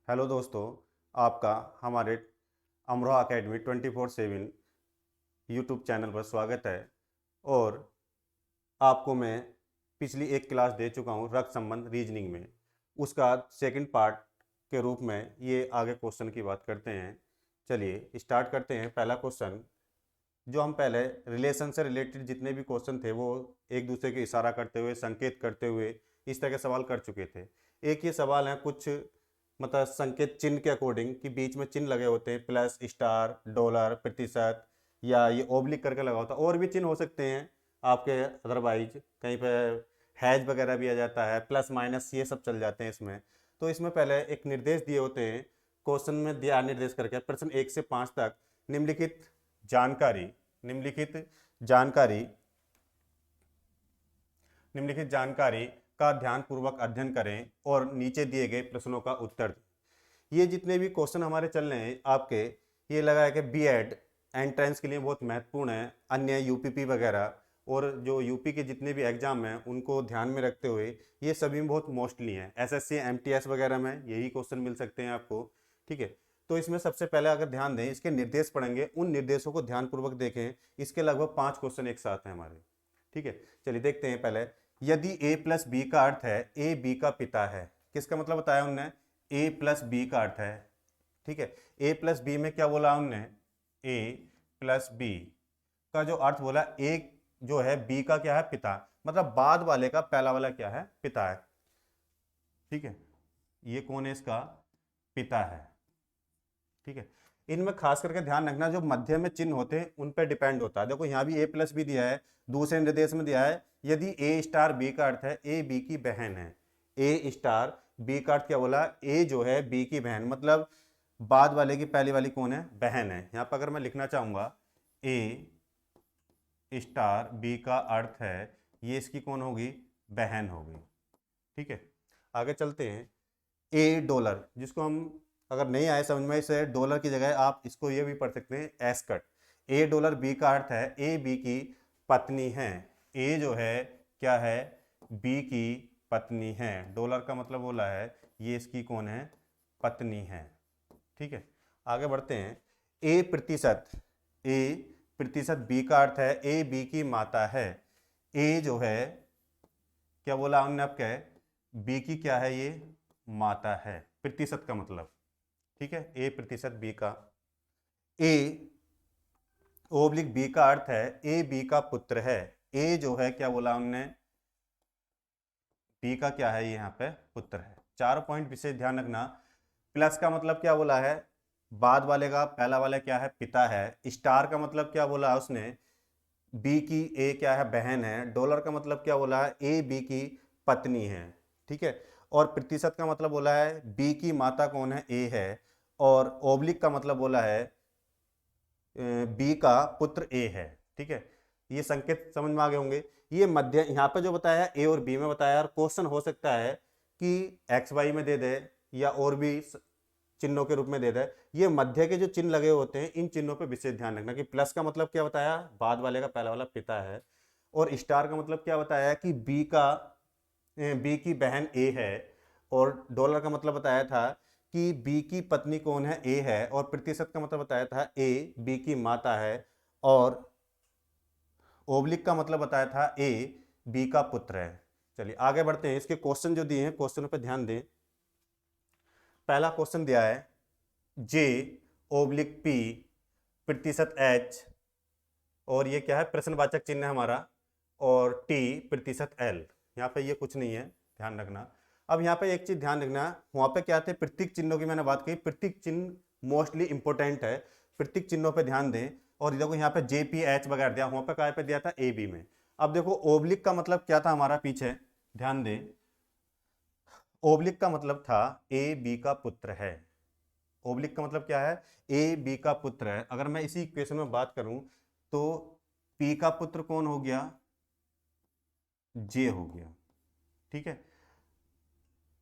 Hello दोस्तों, आपका हमारे अमरोहा एकेडमी 24/7 यूट्यूब चैनल पर स्वागत है। और आपको मैं पिछली एक क्लास दे चुका हूँ रक्त संबंध रीजनिंग में। उसका सेकंड पार्ट के रूप में ये आगे क्वेश्चन की बात करते हैं। चलिए स्टार्ट करते हैं। पहला क्वेश्चन, जो हम पहले रिलेशन से रिलेटेड जितने भी क्वेश्चन थे वो एक दूसरे के इशारा करते हुए, संकेत करते हुए इस तरह के सवाल कर चुके थे। एक ये सवाल है कुछ मतलब संकेत चिन्ह के अकॉर्डिंग कि बीच में चिन्ह लगे होते हैं, प्लस, स्टार, डॉलर, प्रतिशत, या ये ओब्लिक करके लगा होता है। और भी चिन्ह हो सकते हैं आपके, अदरवाइज कहीं पे हैज वगैरह भी आ जाता है, प्लस माइनस ये सब चल जाते हैं इसमें। तो इसमें पहले एक निर्देश दिए होते हैं, क्वेश्चन में दिया निर्देश करके प्रश्न 1 से 5 तक निम्नलिखित जानकारी निम्नलिखित जानकारी निम्नलिखित जानकारी का ध्यानपूर्वक अध्ययन करें और नीचे दिए गए प्रश्नों का उत्तर दें। ये जितने भी क्वेश्चन हमारे चल रहे हैं आपके, ये लगा है कि बीएड एंट्रेंस के लिए बहुत महत्वपूर्ण है। अन्य यूपीपी वगैरह और जो यूपी के जितने भी एग्जाम हैं उनको ध्यान में रखते हुए ये सभी में बहुत मोस्टली हैं। एसएससी एमटीएस वगैरह में यही क्वेश्चन मिल सकते हैं आपको। ठीक है, तो इसमें सबसे पहले अगर ध्यान दें, इसके निर्देश पढ़ेंगे, उन निर्देशों को ध्यानपूर्वक देखें। इसके लगभग 5 क्वेश्चन एक साथ हैं हमारे। ठीक है, चलिए देखते हैं। पहले, यदि a प्लस बी का अर्थ है a b का पिता है, किसका मतलब बताया उनने? a प्लस बी का अर्थ है। ठीक है, a प्लस बी में क्या बोला उनने? a प्लस बी का जो अर्थ बोला, a जो है b का क्या है? पिता, मतलब बाद वाले का पहला वाला क्या है? पिता है। ठीक है, ये कौन है? इसका पिता है। ठीक है, इनमें खास करके ध्यान रखना, जो मध्य में चिन्ह होते हैं उन पर डिपेंड होता है। देखो यहाँ भी ए प्लस बी दिया है, दूसरे निर्देश में दिया है यदि ए स्टार बी का अर्थ है ए बी की बहन है। ए स्टार बी का अर्थ क्या बोला? ए जो है बी की बहन, मतलब बाद वाले की पहली वाली कौन है? बहन है। यहाँ पर अगर मैं लिखना चाहूंगा ए स्टार बी का अर्थ है, ये इसकी कौन होगी? बहन होगी। ठीक है, आगे चलते हैं। ए डॉलर, जिसको हम अगर नहीं आए समझ में इसे, डॉलर की जगह आप इसको ये भी पढ़ सकते हैं एस्कट। ए डॉलर बी का अर्थ है ए बी की पत्नी है। ए जो है क्या है? बी की पत्नी है। डॉलर का मतलब बोला है ये इसकी कौन है? पत्नी है। ठीक है, आगे बढ़ते हैं। ए प्रतिशत, ए प्रतिशत बी का अर्थ है ए बी की माता है। ए जो है क्या बोला हमने? अब क्या है? बी की क्या है? ये माता है, प्रतिशत का मतलब। ठीक है, ए प्रतिशत बी का। ए ओब्लिक बी का अर्थ है ए बी का पुत्र है। ए जो है क्या बोला हमने? बी का क्या है? ये यहाँ पे पुत्र है। 4 पॉइंट विशेष ध्यान रखना। प्लस का मतलब क्या बोला है? बाद वाले का पहला वाला क्या है? पिता है। स्टार का मतलब क्या बोला उसने? बी की ए क्या है? बहन है। डॉलर का मतलब क्या बोला है? ए बी की पत्नी है। ठीक है, और प्रतिशत का मतलब बोला है बी की माता कौन है? ए है। और ओब्लिक का मतलब बोला है बी का पुत्र ए है। ठीक है, ये संकेत समझ में आ गए होंगे। ये मध्य यहाँ पे जो बताया है ए और बी में बताया, और क्वेश्चन हो सकता है कि एक्स वाई में दे दे या और भी चिन्हों के रूप में दे दे। ये मध्य के जो चिन्ह लगे होते हैं इन चिन्हों पे विशेष ध्यान रखना। कि प्लस का मतलब क्या बताया? बाद वाले का पहला वाला पिता है। और स्टार का मतलब क्या बताया? कि बी की बहन ए है। और डॉलर का मतलब बताया था कि बी की पत्नी कौन है? ए है। और प्रतिशत का मतलब बताया था ए बी की माता है। और ओब्लिक का मतलब बताया था ए बी का पुत्र है। चलिए आगे बढ़ते हैं। इसके क्वेश्चन जो दिए हैं क्वेश्चनों पर ध्यान दें। पहला क्वेश्चन दिया है जे ओब्लिक पी प्रतिशत एच, और ये क्या है? प्रश्नवाचक चिन्ह है हमारा, और टी प्रतिशत एल। यहाँ पे ये कुछ नहीं है, ध्यान रखना। अब यहाँ पे एक चीज ध्यान रखना, वहां पे क्या थे? प्रतीक चिन्हों की मैंने बात की। प्रतीक चिन्ह मोस्टली इंपॉर्टेंट है, प्रतीक चिन्हों पे ध्यान दें। और देखो यहाँ पे जे पी एच वगैरह दिया, वहां पे कहाँ पे दिया था? ए बी में। अब देखो ओब्लिक का मतलब क्या था हमारा पीछे, ध्यान दें। ओब्लिक का मतलब था ए बी का पुत्र है। ओब्लिक का मतलब क्या है? ए बी का पुत्र है। अगर मैं इसी इक्वेशन में बात करूं तो पी का पुत्र कौन हो गया? जे हो गया। ठीक है,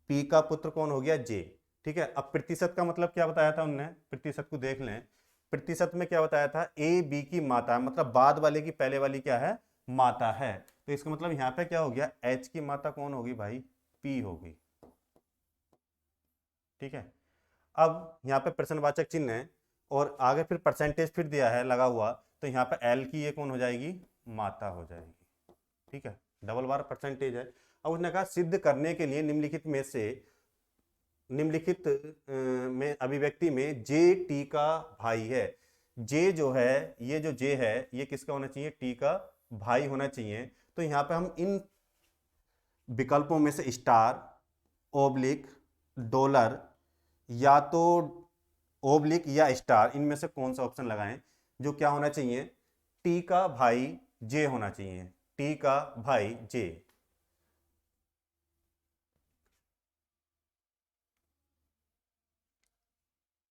पी का पुत्र कौन हो गया? जे। ठीक है, अब प्रतिशत का मतलब क्या बताया था उनने? प्रतिशत को देख लें। प्रतिशत में क्या बताया था? ए बी की माता, मतलब बाद वाले की पहले वाली क्या है? माता है। तो इसका मतलब यहां पे क्या हो गया? एच की माता कौन होगी भाई? पी होगी। ठीक है, अब यहाँ पे प्रश्नवाचक चिन्ह है और आगे फिर परसेंटेज फिर दिया है लगा हुआ, तो यहाँ पे एल की ये कौन हो जाएगी, मात्रा हो जाएगी। ठीक है, डबल बार परसेंटेज है। अब उसने कहा सिद्ध करने के लिए निम्नलिखित में से निम्नलिखित में अभिव्यक्ति में जे टी का भाई है। जे जो है, ये जो जे है ये किसका होना चाहिए, टी का भाई होना चाहिए। तो यहाँ पे हम इन विकल्पों में से स्टार, ओब्लिक, डॉलर या तो ओब्लिक या स्टार, इनमें से कौन सा ऑप्शन लगाएं जो क्या होना चाहिए, टी का भाई जे होना चाहिए, टी का भाई जे।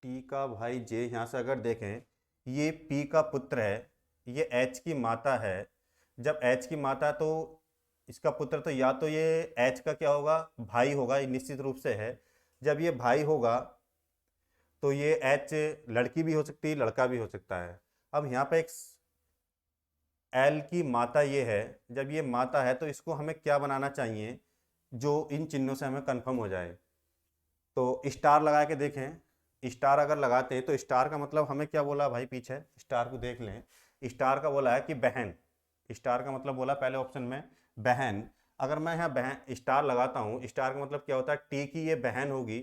टी का भाई जे, यहां से अगर देखें ये पी का पुत्र है, ये एच की माता है। जब एच की माता तो इसका पुत्र, तो या तो ये एच का क्या होगा, भाई होगा, ये निश्चित रूप से है। जब ये भाई होगा तो ये एच लड़की भी हो सकती है, लड़का भी हो सकता है। अब यहाँ पे एक एल की माता ये है, जब ये माता है तो इसको हमें क्या बनाना चाहिए जो इन चिन्हों से हमें कंफर्म हो जाए। तो स्टार लगा के देखें, स्टार अगर लगाते हैं तो स्टार का मतलब हमें क्या बोला भाई, पीछे स्टार को देख लें। स्टार का बोला है कि बहन, स्टार का मतलब बोला पहले ऑप्शन में बहन। अगर मैं यहाँ बहन स्टार लगाता हूँ, स्टार का मतलब क्या होता है, टी की ये बहन होगी,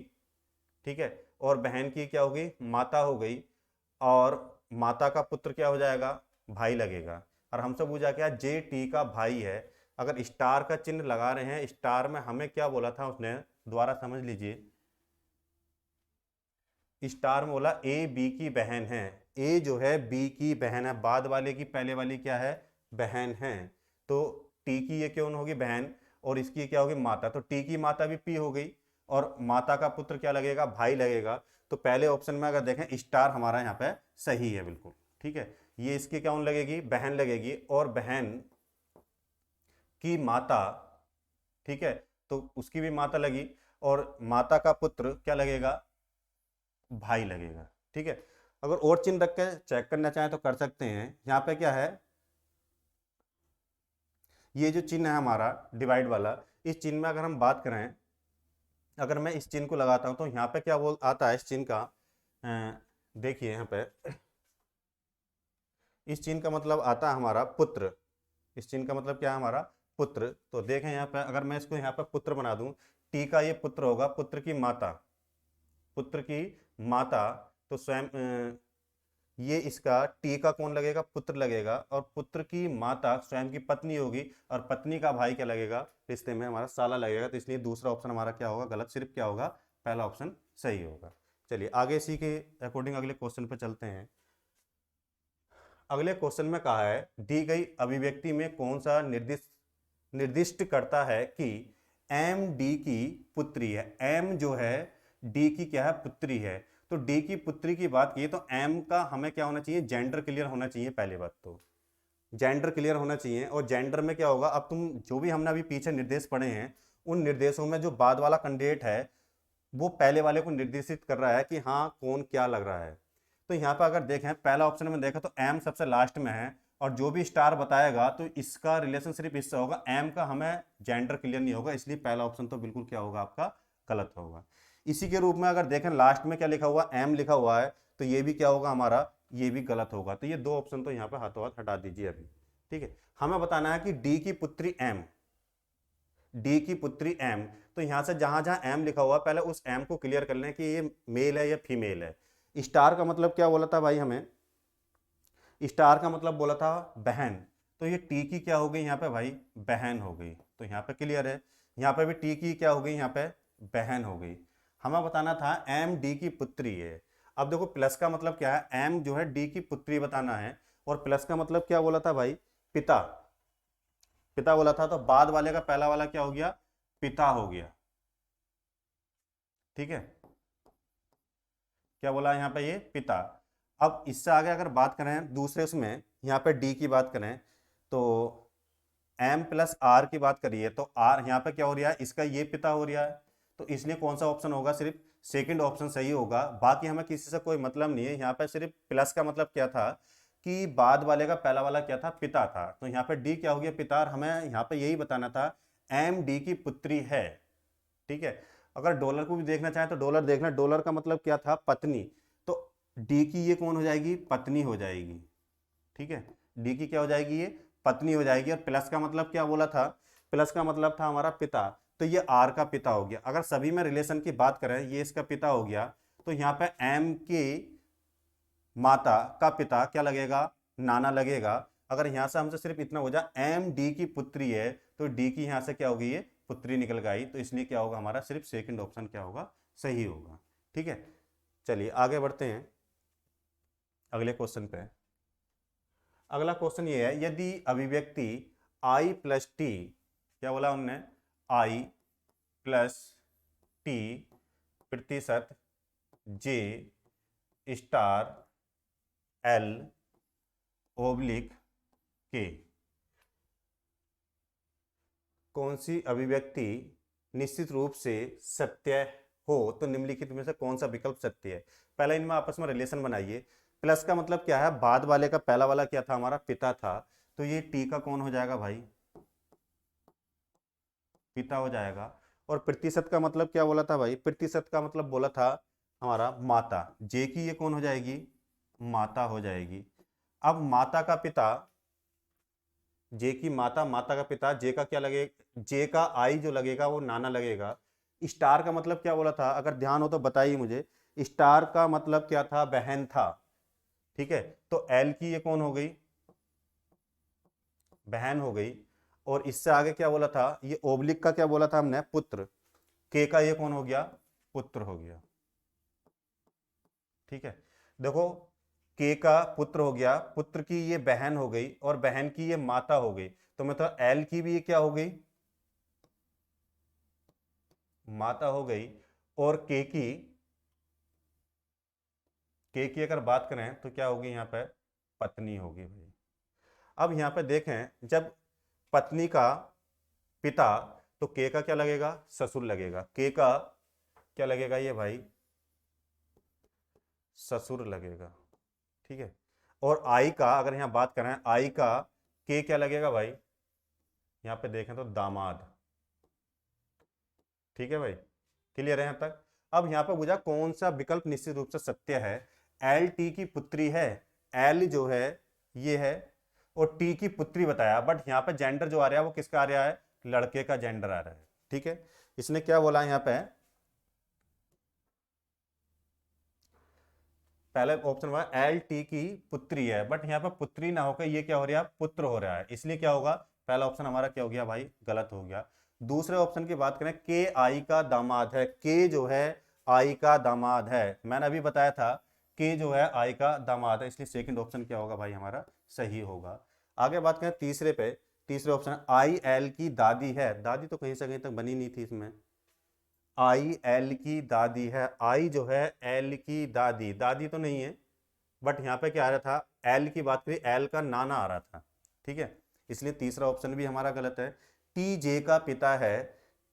ठीक है, और बहन की क्या होगी, माता हो गई, और माता का पुत्र क्या हो जाएगा, भाई लगेगा। और हमसे पूछा क्या, जे टी का भाई है। अगर स्टार का चिन्ह लगा रहे हैं, स्टार में हमें क्या बोला था उसने, दोबारा समझ लीजिए। स्टार में बोला ए बी की बहन है, ए जो है बी की बहन है, बाद वाले की पहले वाली क्या है, बहन है। तो टी की ये क्यों होगी, बहन, और इसकी क्या होगी, माता। तो टी की माता भी पी हो गई, और माता का पुत्र क्या लगेगा, भाई लगेगा। तो पहले ऑप्शन में अगर देखें स्टार हमारा यहाँ पे सही है बिल्कुल। ठीक है, ये इसकी क्या लगेगी, बहन लगेगी, और बहन की माता, ठीक है, तो उसकी भी माता लगी, और माता का पुत्र क्या लगेगा, भाई लगेगा। ठीक है, अगर और चिन्ह रख के चेक करना चाहें तो कर सकते हैं। यहाँ पे क्या है, ये जो चिन्ह है हमारा डिवाइड वाला, इस चिन्ह में अगर हम बात करें, अगर मैं इस चिन्ह को लगाता हूं तो यहाँ पे क्या बोल आता है इस चिन्ह का, देखिए यहाँ पे इस चिन्ह का मतलब आता है हमारा पुत्र। इस चिन्ह का मतलब क्या है, हमारा पुत्र। तो देखें यहाँ पे, अगर मैं इसको यहाँ पे पुत्र बना दूं, टी का ये पुत्र होगा, पुत्र की माता, पुत्र की माता, तो स्वयं ये इसका टी का कौन लगेगा, पुत्र लगेगा, और पुत्र की माता स्वयं की पत्नी होगी, और पत्नी का भाई क्या लगेगा, रिश्ते में हमारा साला लगेगा। तो इसलिए दूसरा ऑप्शन हमारा क्या होगा, गलत, सिर्फ क्या होगा, पहला ऑप्शन सही होगा। चलिए आगे इसी के अकॉर्डिंग अगले क्वेश्चन पे चलते हैं। अगले क्वेश्चन में कहा है, दी गई अभिव्यक्ति में कौन सा निर्दिष्ट निर्दिष्ट करता है कि एम डी की पुत्री है। एम जो है डी की क्या है, पुत्री है। तो डी की पुत्री की बात की तो एम का हमें क्या होना चाहिए, जेंडर क्लियर होना चाहिए। पहली बात तो जेंडर क्लियर होना चाहिए, और जेंडर में क्या होगा, अब तुम जो भी हमने अभी पीछे निर्देश पढ़े हैं, उन निर्देशों में जो बाद वाला कैंडिडेट है वो पहले वाले को निर्देशित कर रहा है कि हाँ कौन क्या लग रहा है। तो यहाँ पर अगर देखें पहला ऑप्शन में देखा तो एम सबसे लास्ट में है, और जो भी स्टार बताएगा तो इसका रिलेशन सिर्फ इससे होगा, एम का हमें जेंडर क्लियर नहीं होगा, इसलिए पहला ऑप्शन तो बिल्कुल क्या होगा, आपका गलत होगा। इसी के रूप में अगर देखें लास्ट में क्या लिखा हुआ, एम लिखा हुआ है, तो ये भी क्या होगा हमारा, ये भी गलत होगा। तो ये दो ऑप्शन तो यहाँ पे हाथों हाथ हटा दीजिए अभी। ठीक है, हमें बताना है कि डी की पुत्री एम, डी की पुत्री एम। तो यहां से जहां जहां एम लिखा हुआ पहले उस एम को क्लियर कर लें कि ये मेल है या फीमेल है। स्टार का मतलब क्या बोला था भाई हमें, स्टार का मतलब बोला था बहन। तो ये टी की क्या हो गई यहाँ पे भाई, बहन हो गई। तो यहाँ पे क्लियर है, यहाँ पे भी टी की क्या हो गई, यहाँ पे बहन हो गई। हमें बताना था एम डी की पुत्री है। अब देखो प्लस का मतलब क्या है, एम जो है डी की पुत्री बताना है, और प्लस का मतलब क्या बोला था भाई, पिता, पिता बोला था। तो बाद वाले का पहला वाला क्या हो गया, पिता हो गया। ठीक है, क्या बोला यहाँ पे, ये पिता। अब इससे आगे अगर बात करें दूसरे उसमें, यहाँ पे डी की बात करें तो एम प्लस आर की बात करिए, तो आर यहाँ पे क्या हो रहा है, इसका ये पिता हो रहा है। तो इसलिए कौन सा ऑप्शन होगा, सिर्फ सेकंड ऑप्शन सही होगा। बाकी हमें किसी से कोई मतलब नहीं है। यहाँ पे सिर्फ प्लस का मतलब क्या था कि बाद वाले का पहला वाला क्या था, पिता था। तो यहाँ पे डी क्या हो गया, पिता। और हमें यहाँ पे यही बताना था एम डी की पुत्री है। ठीक है, अगर डॉलर को भी देखना चाहें तो डॉलर देखना, डॉलर का मतलब क्या था, पत्नी, तो डी की ये कौन हो जाएगी, पत्नी हो जाएगी। ठीक है, डी की क्या हो जाएगी, ये पत्नी हो जाएगी। और प्लस का मतलब क्या बोला था, प्लस का मतलब था हमारा पिता, तो ये आर का पिता हो गया। अगर सभी में रिलेशन की बात करें, ये इसका पिता हो गया, तो यहाँ पे एम के माता का पिता क्या लगेगा, नाना लगेगा। अगर यहां से हमसे सिर्फ इतना हो जाए एम डी की पुत्री है, तो डी की यहां से क्या होगी, ये पुत्री निकल गई, तो इसलिए क्या होगा हमारा, सिर्फ सेकंड ऑप्शन क्या होगा, सही होगा। ठीक है, चलिए आगे बढ़ते हैं अगले क्वेश्चन पे। अगला क्वेश्चन ये है, यदि अभिव्यक्ति आई प्लस टी, क्या बोला उनने, आई प्लस टी प्रतिशत जे स्टार एल ओब्लिक के, कौन सी अभिव्यक्ति निश्चित रूप से सत्य हो, तो निम्नलिखित में से कौन सा विकल्प सत्य है। पहले इनमें आपस में रिलेशन बनाइए। प्लस का मतलब क्या है, बाद वाले का पहला वाला क्या था, हमारा पिता था, तो ये टी का कौन हो जाएगा भाई, पिता हो जाएगा। और प्रतिशत का मतलब क्या बोला था भाई, प्रतिशत का मतलब बोला था हमारा माता, जे की ये कौन हो जाएगी, माता हो जाएगी। अब माता का पिता, जे की माता, माता का पिता, जे का क्या लगेगा, जे का आई जो लगेगा वो नाना लगेगा। स्टार का मतलब क्या बोला था, अगर ध्यान हो तो बताइए मुझे, स्टार का मतलब क्या था, बहन था। ठीक है, तो एल की ये कौन हो गई, बहन हो गई। और इससे आगे क्या बोला था, ये ओब्लिक का क्या बोला था हमने, पुत्र, के का ये कौन हो गया, पुत्र हो गया। ठीक है, देखो के का पुत्र हो गया, पुत्र की ये बहन हो गई, और बहन की ये माता हो गई, तो मतलब एल की भी ये क्या हो गई, माता हो गई। और के की अगर बात करें तो क्या होगी यहाँ पे, पत्नी होगी भाई। अब यहाँ पे देखें, जब पत्नी का पिता, तो के का क्या लगेगा, ससुर लगेगा, के का क्या लगेगा ये भाई, ससुर लगेगा। ठीक है, और आई का अगर यहाँ बात करें, आई का के क्या लगेगा भाई, यहाँ पे देखें तो दामाद। ठीक है भाई, क्लियर है यहाँ तक। अब यहाँ पे पूछा कौन सा विकल्प निश्चित रूप से सत्य है, एल टी की पुत्री है, एल जो है ये है, और टी की पुत्री बताया, बट यहाँ पे जेंडर जो आ रहा है वो किसका आ रहा है, लड़के का जेंडर आ रहा है। ठीक है, इसने क्या बोला यहाँ पे, पहले ऑप्शन हुआ एल टी की पुत्री है, बट यहाँ पे पुत्री ना होकर ये क्या हो रहा है, पुत्र हो रहा है, इसलिए क्या होगा, पहला ऑप्शन हमारा क्या हो गया भाई, गलत हो गया। दूसरे ऑप्शन की बात करें, के आई का दामाद है, के जो है आई का दामाद है, मैंने अभी बताया था के जो है आई का दामाद है, इसलिए सेकंड ऑप्शन क्या होगा भाई हमारा, सही होगा। आगे बात करें तीसरे पे, तीसरे ऑप्शन आई एल की दादी है, दादी तो कहीं से कहीं तक बनी नहीं थी इसमें, आई एल की दादी है, आई जो है एल की दादी, दादी तो नहीं है, बट यहाँ पे क्या आ रहा था, एल की बात करी, एल का नाना आ रहा था। ठीक है, इसलिए तीसरा ऑप्शन भी हमारा गलत है। टी जे का पिता है,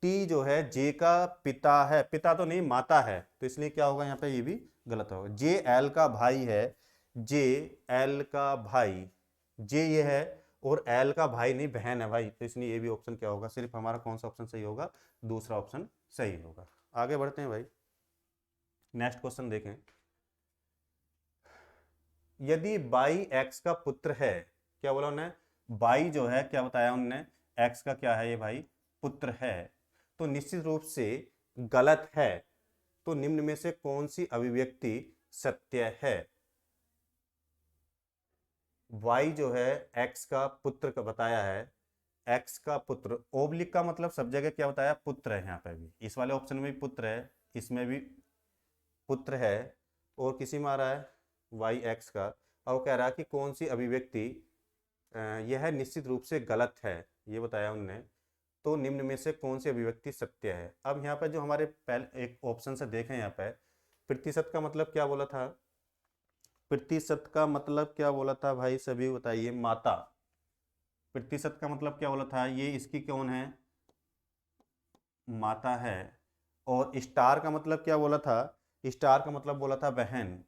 टी जो है जे का पिता है, पिता तो नहीं माता है, तो इसलिए क्या होगा यहाँ पे, ये भी गलत होगा। जे एल का भाई है, जे एल का भाई, जे ये है, और एल का भाई नहीं, बहन है भाई, तो इसलिए ये भी ऑप्शन क्या होगा, सिर्फ हमारा कौन सा ऑप्शन सही होगा, दूसरा ऑप्शन सही होगा। आगे बढ़ते हैं भाई, नेक्स्ट क्वेश्चन देखें। यदि बाई एक्स का पुत्र है, क्या बोला उन्होंने, बाई जो है क्या बताया उन्होंने, एक्स का क्या है ये भाई, पुत्र है, तो निश्चित रूप से गलत है, तो निम्न में से कौन सी अभिव्यक्ति सत्य है। वाई जो है एक्स का पुत्र का बताया है, एक्स का पुत्र, ओब्लिक का मतलब सब जगह क्या बताया, पुत्र है, यहाँ पे भी इस वाले ऑप्शन में भी पुत्र है, इसमें भी पुत्र है, और किसी में आ रहा है वाई एक्स का, और वो कह रहा है कि कौन सी अभिव्यक्ति यह निश्चित रूप से गलत है, ये बताया उनने, तो निम्न में से कौन सी अभिव्यक्ति सत्य है। अब यहाँ पर जो हमारे पहले एक ऑप्शन से देखें, यहाँ पे प्रतिशत का मतलब क्या बोला था, प्रतिशत का मतलब क्या बोला था भाई, सभी बताइए, माता, प्रतिशत का मतलब क्या बोला था, ये इसकी कौन है, माता है। और स्टार का मतलब क्या बोला था, स्टार का मतलब बोला था बहन,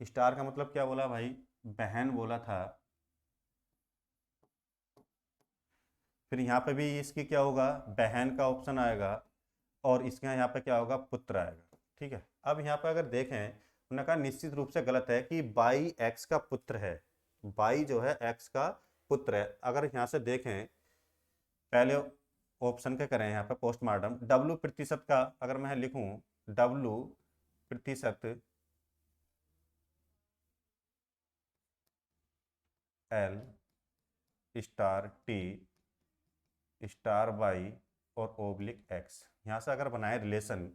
स्टार का मतलब क्या बोला भाई, बहन बोला था। फिर यहाँ पे भी इसकी क्या होगा, बहन का ऑप्शन आएगा, और इसके यहाँ पे क्या होगा, पुत्र आएगा। ठीक है, अब यहाँ पे अगर देखें, उन्होंने कहा निश्चित रूप से गलत है कि बाई एक्स का पुत्र है। बाई जो है एक्स का पुत्र है। अगर यहाँ से देखें, पहले ऑप्शन के करें यहाँ पे पोस्टमार्टम, डब्लू प्रतिशत का अगर मैं लिखूं, डब्लू प्रतिशत L star T star Y और ओब्लिक एक्स, यहाँ से अगर बनाए रिलेशन,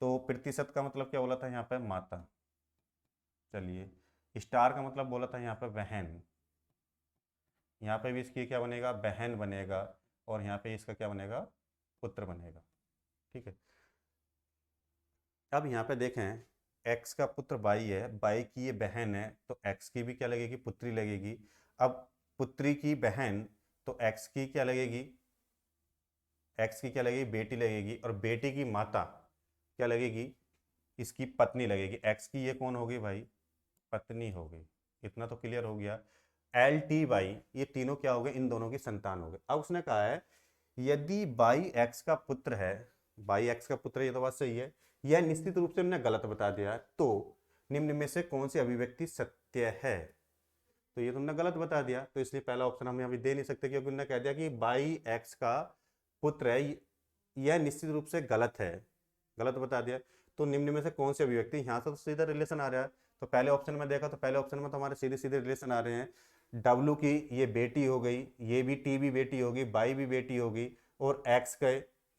तो प्रतिशत का मतलब क्या बोला था यहाँ पे, माता। चलिए, स्टार का मतलब बोला था यहाँ पे बहन, यहाँ पे भी इसकी क्या बनेगा, बहन बनेगा, और यहाँ पे इसका क्या बनेगा, पुत्र बनेगा। ठीक है, अब यहाँ पे देखें, एक्स का पुत्र बाई है, बाई की ये बहन है, तो एक्स की भी क्या लगेगी, पुत्री लगेगी। अब पुत्री की बहन, तो एक्स की क्या लगेगी, एक्स की क्या लगेगी, बेटी लगेगी, और बेटी की माता क्या लगेगी, इसकी पत्नी लगेगी। एक्स की ये कौन होगी भाई, पत्नी हो गई। इतना तो क्लियर हो गया। एल टी बाई, ये तीनों क्या हो गए, इन दोनों की संतान हो गए। अब उसने कहा है यदि बाई एक्स का पुत्र है, बाई एक्स का पुत्र, ये तो बात सही है, यह निश्चित रूप से हमने गलत बता दिया, तो निम्न में से कौन सी अभिव्यक्ति सत्य है। तो ये तुमने गलत बता दिया, तो इसलिए पहला ऑप्शन हम अभी दे नहीं सकते, क्योंकि उन्होंने कह दिया कि बाई एक्स का पुत्र है, यह निश्चित रूप से गलत है, गलत बता दिया। तो निम्न में से कौन सी अभिव्यक्ति, यहाँ से तो सीधा रिलेशन आ रहा है। तो पहले ऑप्शन में देखा, तो पहले ऑप्शन में तो हमारे सीधे सीधे रिलेशन आ रहे हैं। डब्लू की ये बेटी हो गई, ये भी टी भी बेटी होगी, बाई भी बेटी होगी, और एक्स का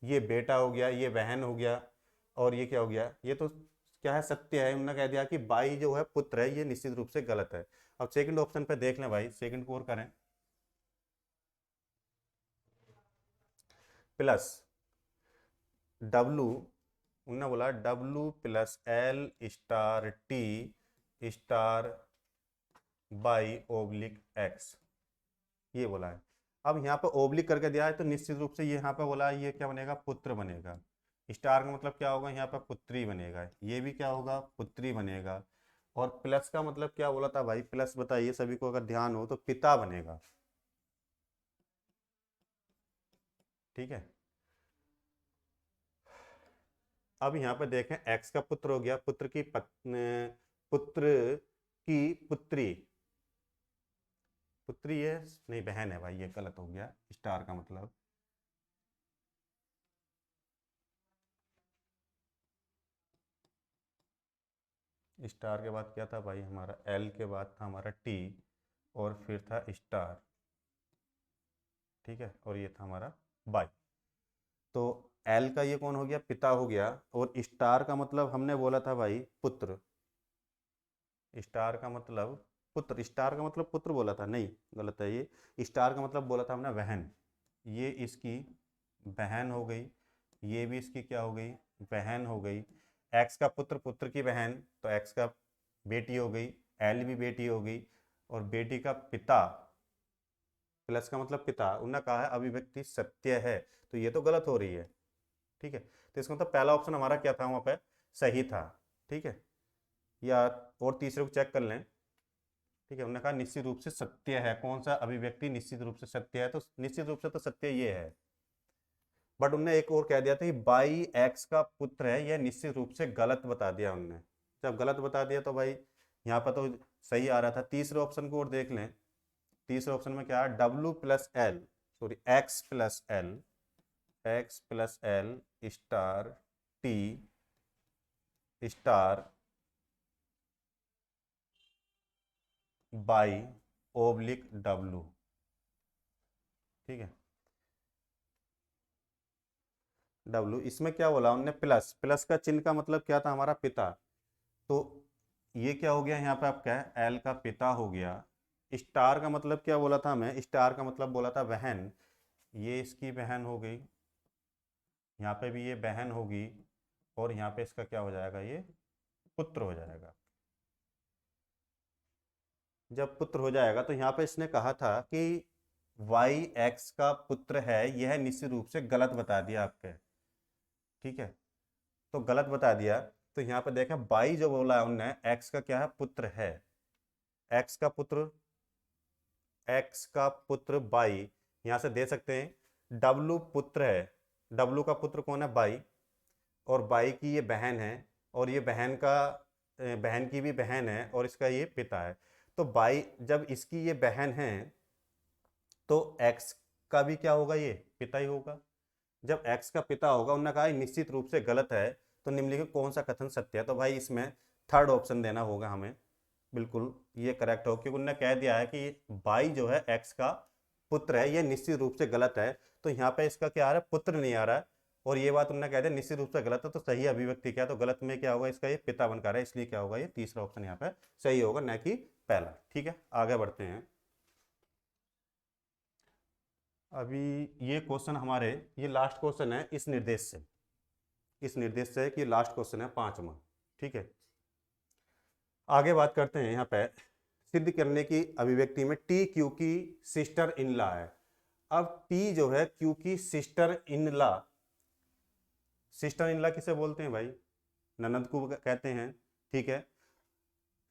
ये बेटा हो गया, ये बहन हो गया, और ये क्या हो गया, ये तो क्या है, सत्य है। उन्होंने कह दिया कि बाई जो है पुत्र है, ये निश्चित रूप से गलत है। अब सेकंड ऑप्शन पे देख लें भाई, सेकंड को और करें, प्लस डब्लू, उन्होंने बोला W plus L star T star by oblique x, ये बोला है। अब यहाँ पे ओब्लिक करके दिया है, तो निश्चित रूप से ये यहाँ पे बोला है, ये क्या बनेगा, पुत्र बनेगा। स्टार का मतलब क्या होगा, यहाँ पे पुत्री बनेगा, ये भी क्या होगा, पुत्री बनेगा। और प्लस का मतलब क्या बोला था भाई, प्लस बताइए सभी को अगर ध्यान हो, तो पिता बनेगा। ठीक है, अब यहाँ पे देखें, एक्स का पुत्र हो गया, पुत्र की पुत्र की पुत्री, पुत्री है नहीं, बहन है भाई, ये गलत हो गया, स्टार का मतलब, स्टार के बाद क्या था भाई हमारा, एल के बाद था हमारा टी, और फिर था स्टार। ठीक है, और ये था हमारा बाई। तो एल का ये कौन हो गया, पिता हो गया, और स्टार का मतलब हमने बोला था भाई पुत्र, स्टार का मतलब पुत्र, स्टार का मतलब पुत्र बोला था, नहीं गलत है ये, स्टार का मतलब बोला था हमने बहन, ये इसकी बहन हो गई, ये भी इसकी क्या हो गई, बहन हो गई। एक्स का पुत्र, पुत्र की बहन, तो एक्स का बेटी हो गई, एल भी बेटी हो गई, और बेटी का पिता, प्लस का मतलब पिता, उन्होंने कहा है अभिव्यक्ति सत्य है, तो ये तो गलत हो रही है। ठीक है, तो इसका मतलब पहला ऑप्शन हमारा क्या था, वहां पे सही था। ठीक है, या और तीसरे को चेक कर लें। ठीक है, उन्होंने कहा निश्चित रूप से सत्य है, कौन सा अभिव्यक्ति निश्चित रूप से सत्य है, तो निश्चित रूप से तो सत्य ये है। बट उनने एक और कह दिया था कि बाई एक्स का पुत्र है, यह निश्चित रूप से गलत बता दिया उनने। जब गलत बता दिया तो भाई यहाँ पर तो सही आ रहा था। तीसरे ऑप्शन को और देख लें, तीसरे ऑप्शन में क्या है, W plus L, sorry x plus L, x plus L star T star by oblique W. ठीक है, डब्लू, इसमें क्या बोला उनने, प्लस, प्लस का चिन्ह का मतलब क्या था, हमारा पिता। तो ये क्या हो गया यहाँ पे आपका, एल का पिता हो गया। स्टार का मतलब क्या बोला था हमें, स्टार का मतलब बोला था बहन, ये इसकी बहन हो गई, यहाँ पे भी ये बहन होगी, और यहाँ पे इसका क्या हो जाएगा, ये पुत्र हो जाएगा। जब पुत्र हो जाएगा, तो यहाँ पे इसने कहा था कि वाई एक्स का पुत्र है, यह निश्चित रूप से गलत बता दिया आपके। ठीक है, तो गलत बता दिया, तो यहाँ पे देखें बाई जो बोला है उनने, एक्स का क्या है, पुत्र है, एक्स का पुत्र, एक्स का पुत्र बाई, यहाँ से दे सकते हैं डब्लू पुत्र है, डब्लू का पुत्र कौन है, बाई, और बाई की ये बहन है, और ये बहन का बहन की भी बहन है, और इसका ये पिता है। तो बाई जब इसकी ये बहन है तो एक्स का भी क्या होगा, ये पिता ही होगा। जब एक्स का पिता होगा, उन्होंने कहा निश्चित रूप से गलत है, तो निम्नलिखित कौन सा कथन सत्य है, तो भाई इसमें थर्ड ऑप्शन देना होगा हमें, बिल्कुल ये करेक्ट हो, क्योंकि उन्होंने कह दिया है कि बाई जो है एक्स का पुत्र है, ये निश्चित रूप से गलत है। तो यहाँ पे इसका क्या आ रहा है, पुत्र नहीं आ रहा है, और ये बात उन्होंने कह दिया निश्चित रूप से गलत है, तो सही अभिव्यक्ति क्या है, तो गलत में क्या होगा, इसका ये पिता बनकर है, इसलिए क्या होगा, ये तीसरा ऑप्शन यहाँ पे सही होगा, न कि पहला। ठीक है, आगे बढ़ते हैं। अभी ये क्वेश्चन हमारे, ये लास्ट क्वेश्चन है इस निर्देश से, इस निर्देश से कि लास्ट क्वेश्चन है 5वां। ठीक है, आगे बात करते हैं। यहाँ पे सिद्ध करने की अभिव्यक्ति में टी क्यू की सिस्टर इन लॉ है। अब टी जो है क्यू की sister in law, sister in law किसे बोलते हैं भाई, ननद को कहते हैं। ठीक है,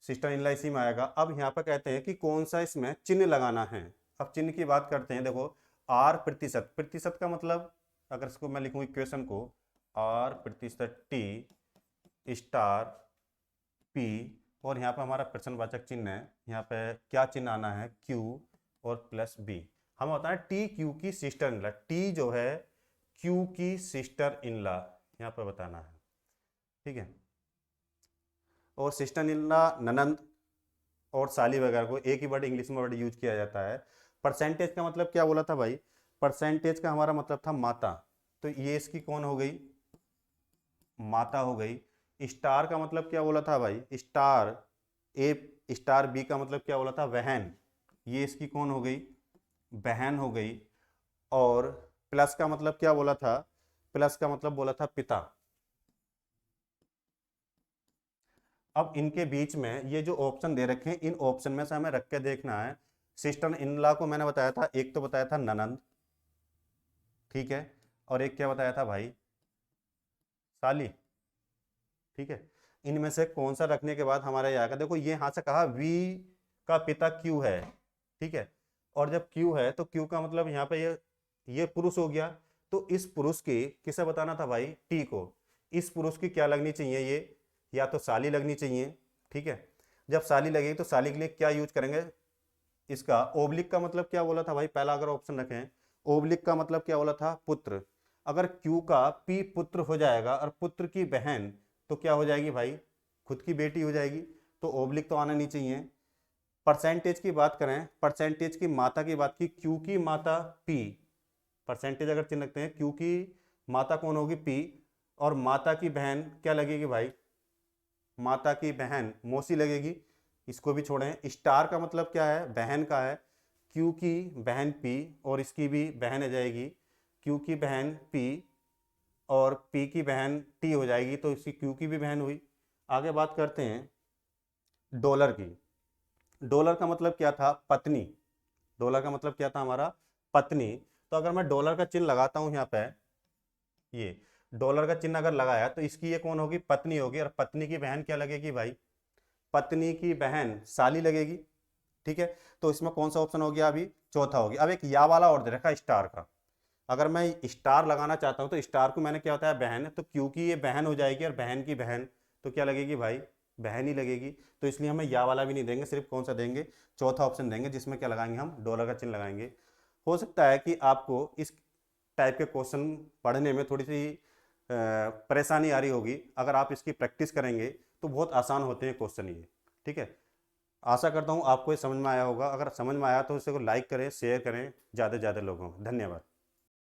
सिस्टर इन लॉ इसी में आएगा। अब यहाँ पर कहते हैं कि कौन सा इसमें चिन्ह लगाना है। अब चिन्ह की बात करते हैं, देखो आर प्रतिशत, प्रतिशत का मतलब अगर इसको मैं लिखूं इक्वेशन को, आर प्रतिशत टी स्टार पी, और यहाँ पे हमारा प्रश्नवाचक चिन्ह है, यहाँ पे क्या चिन्ह आना है, क्यू और प्लस बी। हम बताएं टी क्यू की सिस्टर इन लॉ, टी जो है क्यू की सिस्टर इन लॉ यहाँ पे बताना है। ठीक है, और सिस्टर इन लॉ ननंद और साली वगैरह को एक ही वर्ड इंग्लिश में वर्ड यूज किया जाता है। परसेंटेज का मतलब क्या बोला था भाई, परसेंटेज का हमारा मतलब था माता, तो ये इसकी कौन हो गई, माता हो गई। स्टार का मतलब क्या बोला था भाई, स्टार ए, स्टार बी का मतलब क्या बोला था, बहन, ये इसकी कौन हो गई, बहन हो गई। और प्लस का मतलब क्या बोला था, प्लस का मतलब बोला था पिता। अब इनके बीच में ये जो ऑप्शन दे रखे हैं, इन ऑप्शन में से हमें रख के देखना है। सिस्टर इन लॉ को मैंने बताया था, एक तो बताया था ननंद, ठीक है, और एक क्या बताया था भाई, साली। ठीक है, इनमें से कौन सा रखने के बाद हमारा ये आएगा, देखो ये यहां से कहा वी का पिता क्यू है। ठीक है, और जब क्यू है तो क्यू का मतलब यहाँ पे ये पुरुष हो गया, तो इस पुरुष की किसे बताना था भाई, टी को। इस पुरुष की क्या लगनी चाहिए, ये या तो साली लगनी चाहिए। ठीक है, जब साली लगेगी तो साली के लिए क्या यूज करेंगे, इसका ओब्लिक का मतलब क्या बोला था भाई, पहला अगर ऑप्शन रखें, ओब्लिक का मतलब क्या बोला था, पुत्र। अगर क्यू का पी पुत्र हो जाएगा और पुत्र की बहन तो क्या हो जाएगी भाई, खुद की बेटी हो जाएगी, तो ओब्लिक तो आना नहीं चाहिए। परसेंटेज की बात करें, परसेंटेज की माता की बात की, क्यू की माता पी, परसेंटेज अगर चिन्ह रखते हैं, क्यू की माता कौन होगी, पी, और माता की बहन क्या लगेगी भाई, माता की बहन मौसी लगेगी, इसको भी छोड़ें। स्टार का मतलब क्या है, बहन का है, क्यू की बहन पी और इसकी भी बहन आ जाएगी, क्यू की बहन पी और पी की बहन टी हो जाएगी, तो इसकी क्यू की भी बहन हुई। आगे बात करते हैं डॉलर की। डॉलर का मतलब क्या था, पत्नी, डॉलर का मतलब क्या था हमारा, पत्नी। तो अगर मैं डॉलर का चिन्ह लगाता हूं यहाँ पे, ये डॉलर का चिन्ह अगर लगाया तो इसकी ये कौन होगी, पत्नी होगी, और पत्नी की बहन क्या लगेगी भाई, पत्नी की बहन साली लगेगी। ठीक है, तो इसमें कौन सा ऑप्शन हो गया, अभी चौथा हो गया। अब एक या वाला और दे रखा स्टार का, अगर मैं स्टार लगाना चाहता हूं तो स्टार को मैंने क्या होता है, बहन, तो क्योंकि ये बहन हो जाएगी और बहन की बहन तो क्या लगेगी भाई, बहन ही लगेगी, तो इसलिए हमें या वाला भी नहीं देंगे, सिर्फ कौन सा देंगे, चौथा ऑप्शन देंगे, जिसमें क्या लगाएंगे, हम डॉलर का चिन्ह लगाएंगे। हो सकता है कि आपको इस टाइप के क्वेश्चन पढ़ने में थोड़ी सी परेशानी आ रही होगी, अगर आप इसकी प्रैक्टिस करेंगे तो बहुत आसान होते हैं क्वेश्चन ये। ठीक है, आशा करता हूँ आपको ये समझ में आया होगा। अगर समझ में आया तो इसे को लाइक करें, शेयर करें ज़्यादा से ज़्यादा लोगों को। धन्यवाद।